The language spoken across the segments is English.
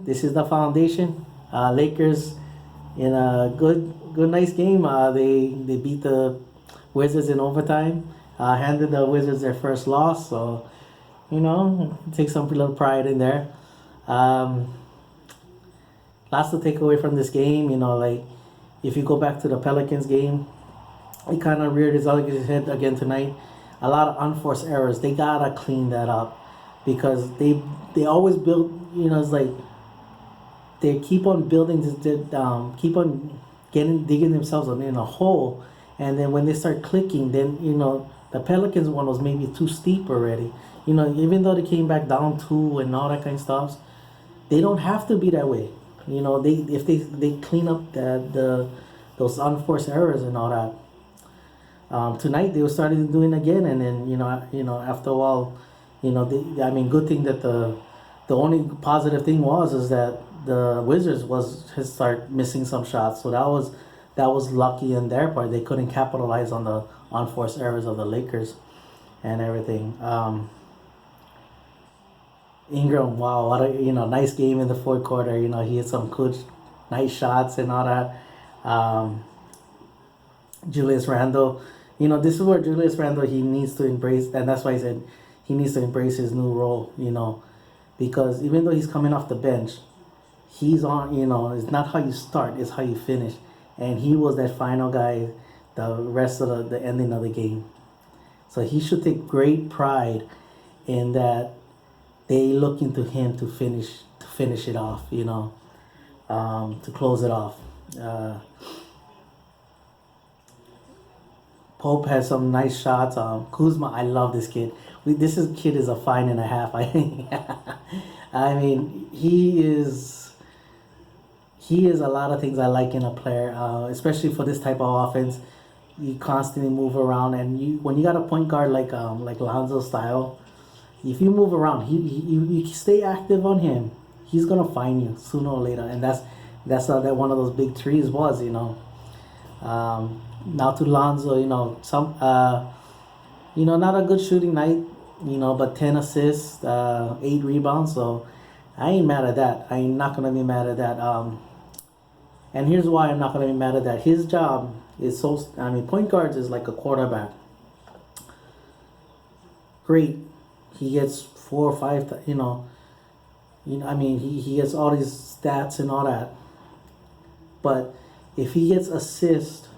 This is the foundation. Lakers in a nice game. They beat the Wizards in overtime. Handed the Wizards their first loss, so take some little pride in there. Um, Lots to take away from this game. Like if you go back to the Pelicans game, it kind of reared his head again tonight. A lot of unforced errors. They gotta clean that up because they always build. It's like they keep on building this, keep on digging themselves in a hole, and then when they start clicking, then the Pelicans one was maybe too steep already. Even though they came back down two and all that kind of stuff, they don't have to be that way. They if they clean up those unforced errors and all that. Tonight they were starting doing it again, and then after a while, I mean, good thing that the only positive thing is that the Wizards has start missing some shots, so that was lucky in their part. They couldn't capitalize on the unforced errors of the Lakers and everything. Ingram, wow, what a nice game in the fourth quarter. He had some good, nice shots and all that. Julius Randle, this is where Julius Randle he needs to embrace, and that's why I said he needs to embrace his new role. Because even though he's coming off the bench, he's on. It's not how you start, it's how you finish, and he was that final guy, the rest of the ending of the game. So he should take great pride in that. They look into him to finish it off, to close it off. Pope has some nice shots. Kuzma, I love this kid. Kid is a fine and a half. I mean, he is a lot of things I like in a player, especially for this type of offense. You constantly move around, and when you got a point guard like Lonzo style. If you move around, you stay active on him. He's gonna find you sooner or later, and that's how that one of those big trees was. Now to Lonzo, not a good shooting night, but 10 assists, 8 rebounds. So I ain't mad at that. I ain't not gonna be mad at that. And here's why I'm not gonna be mad at that. His job is point guards is like a quarterback. Great. He gets 4 or 5, I mean, he gets all these stats and all that. But if he gets assist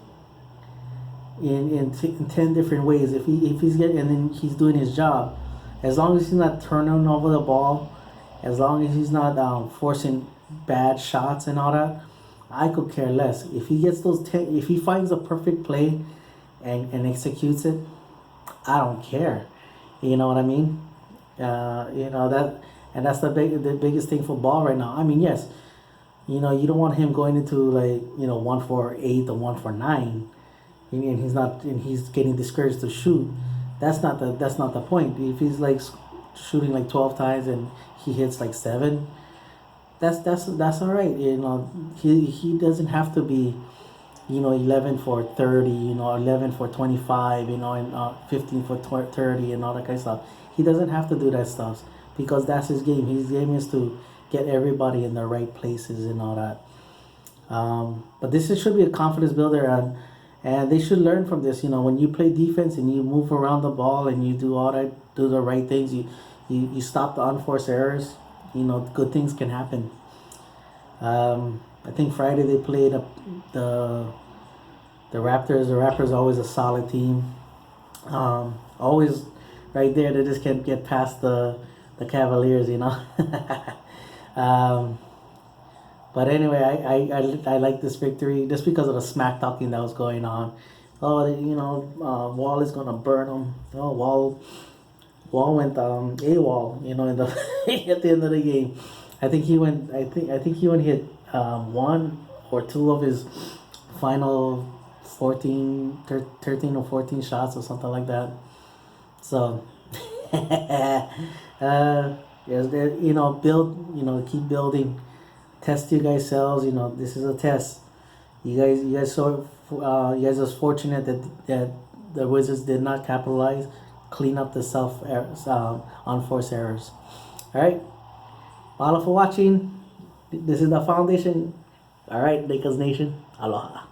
in 10 different ways, if he's getting, and then he's doing his job, as long as he's not turning over the ball, as long as he's not forcing bad shots and all that, I could care less. If he gets those 10, if he finds a perfect play and executes it, I don't care. You know what I mean? That's the biggest thing for ball right now. I mean, yes, you don't want him going into 1 for 8 or 1 for 9, and he's getting discouraged to shoot. That's not the point. If he's shooting 12 times and he hits 7, that's all right. He doesn't have to be 11 for 30, 11 for 25, and 15 for 30 and all that kind of stuff. He doesn't have to do that stuff because that's his game. His game is to get everybody in the right places and all that. But should be a confidence builder, and they should learn from this. When you play defense and you move around the ball and you do the right things, you stop the unforced errors. Good things can happen. I think Friday they played the Raptors. The Raptors are always a solid team. Always right there. They just can't get past the Cavaliers, But anyway, I like this victory just because of the smack talking that was going on. Oh, Wall is gonna burn them. Oh, Wall went AWOL, in the at the end of the game. I think he went hit 1 or 2 of his final 13 or 14 shots or something like that. So yes, keep building, test you guys selves. This is a test. You guys are fortunate that the Wizards did not capitalize, clean up the unforced errors. All right, mahalo for watching. This is the foundation. All right, Lakers Nation. Aloha.